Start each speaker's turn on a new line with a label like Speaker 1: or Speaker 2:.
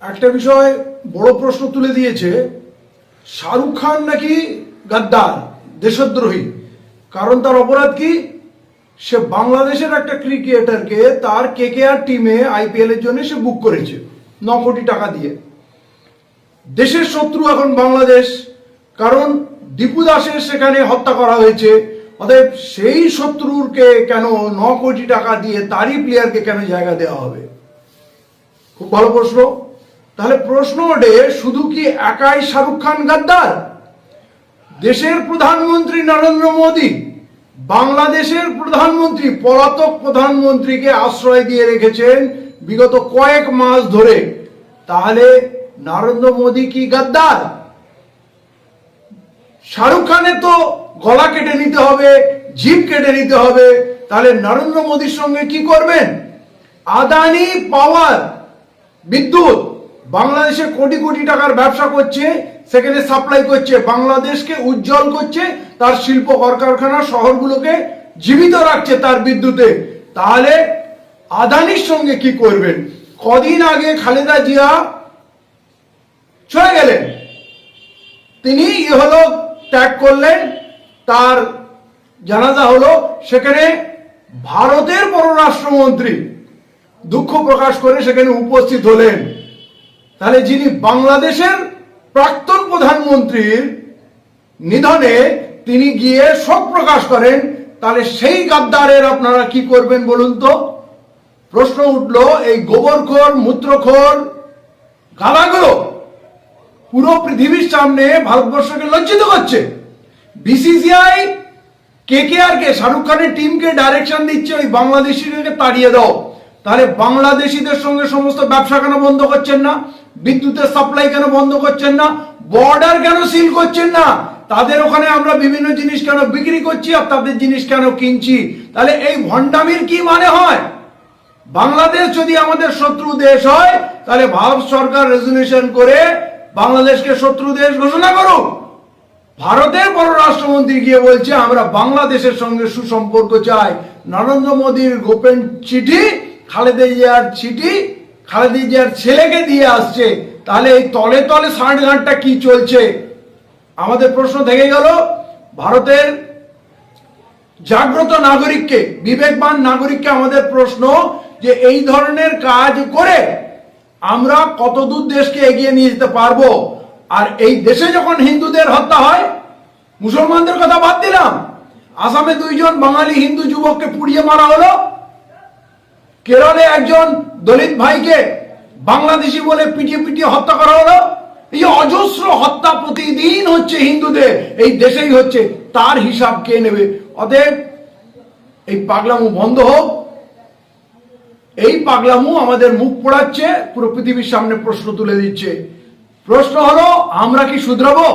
Speaker 1: একটা বিষয় বড় প্রশ্ন তুলে দিয়েছে, শাহরুখ খান নাকি গাদ্দার, দেশদ্রোহী। কারণ তার অপরাধ কি? সে বাংলাদেশের একটা ক্রিকেটারকে তার কেকেআর টিমে আইপিএল এর জন্য সে বুক করেছে 9 কোটি টাকা দিয়ে। দেশের শত্রু এখন বাংলাদেশ, কারণ দীপু দাসের সেখানে হত্যা করা হয়েছে। অতএব সেই শত্রুরকে কেন 9 কোটি টাকা দিয়ে তারই প্লেয়ারকে কেন জায়গা দেওয়া হবে? খুব ভালো প্রশ্ন। তাহলে প্রশ্ন ওঠে, শুধু কি একাই শাহরুখ খান গাদ্দার? দেশের প্রধানমন্ত্রী নরেন্দ্র মোদী বাংলাদেশের প্রধানমন্ত্রী, পলাতক প্রধানমন্ত্রীকে আশ্রয় দিয়ে রেখেছেন বিগত কয়েক মাস ধরে। তাহলে নরেন্দ্র মোদী কি গাদ্দার? শাহরুখ খানের তো গলা কেটে নিতে হবে, জিভ কেটে নিতে হবে। তাহলে নরেন্দ্র মোদীর সঙ্গে কি করবেন? আদানি পাওয়ার বিদ্যুৎ বাংলাদেশে কোটি কোটি টাকার ব্যবসা করছে, সেখানে সাপ্লাই করছে, বাংলাদেশকে উজ্জ্বল করছে, তার শিল্প কলকারখানা শহরগুলোকে জীবিত রাখছে তার বিদ্যুতে। তাহলে আদানির সঙ্গে কি করবেন? কদিন আগে খালেদা জিয়া চলে গেলেন, তিনি ইহলোক ত্যাগ করলেন, তার জানাজা হলো। সেখানে ভারতের পররাষ্ট্রমন্ত্রী দুঃখ প্রকাশ করে সেখানে উপস্থিত হলেন। তাহলে যিনি বাংলাদেশের প্রাক্তন প্রধানমন্ত্রীর নিধনে তিনি গিয়ে শোক প্রকাশ করেন, তাহলে সেই গাদ্দারের আপনারা কি করবেন বলুন তো? প্রশ্ন উঠলো, এই গোবরখোর মূত্রখোর গালাগুলো পুরো পৃথিবীর সামনে ভারতবর্ষকে লজ্জিত করছে। বিসিসিআই কেকেআর কে, শাহরুখ খানের টিমকে ডাইরেকশন দিচ্ছে ওই বাংলাদেশিদেরকে তাড়িয়ে দাও। তাহলে বাংলাদেশিদের সঙ্গে সমস্ত ব্যবসা কেন বন্ধ করছেন না? বিদ্যুতের সাপ্লাই কেন বন্ধ করছেন না? বর্ডার কেন সিল করছেন না? তাদের ওখানে আমরা বিভিন্ন জিনিস কেন বিক্রি করছি আর তাদের জিনিস কেন কিনছি? তাহলে এই ভণ্ডামির কি মানে হয়? বাংলাদেশ যদি আমাদের শত্রু দেশ হয়, তাহলে ভারত সরকার রেজুলেশন করে বাংলাদেশকে শত্রু দেশ ঘোষণা করুক। ভারতের পররাষ্ট্রমন্ত্রী গিয়ে বলছে আমরা বাংলাদেশের সঙ্গে সুসম্পর্ক চাই। নরেন্দ্র মোদীর গোপন চিঠি খালেদা জিয়ার ছেলেকে দিয়ে আসছে। তাহলে এই তলে তলে ষাঁড়ঘাঁটটা কি চলছে? আমাদের প্রশ্ন থেকে গেল, ভারতের জাগ্রত নাগরিককে, বিবেকবান নাগরিককে আমাদের প্রশ্ন যে এই ধরনের কাজ করে আমরা কতদূর দেশকে এগিয়ে নিয়ে যেতে পারবো? আর এই দেশে যখন হিন্দুদের হত্যা হয়, মুসলমানদের কথা বাদ দিলাম, আসামে 2 জন বাঙালি হিন্দু যুবককে পুড়িয়ে মারা হলো, কেরলে একজন দলিত ভাইকে বাংলাদেশি বলে পিটিয়ে পিটিয়ে হত্যা করা হলো। এই অজস্র হত্যা প্রতিদিন হচ্ছে হিন্দুদের, এই দেশেই হচ্ছে, তার হিসাব কে নেবে? অতএব এই পাগলামো বন্ধ হোক। এই পাগলামো আমাদের মুখ পোড়াচ্ছে, পুরো পৃথিবীর সামনে প্রশ্ন তুলে দিচ্ছে। প্রশ্ন হলো, আমরা কি শুধরাবো?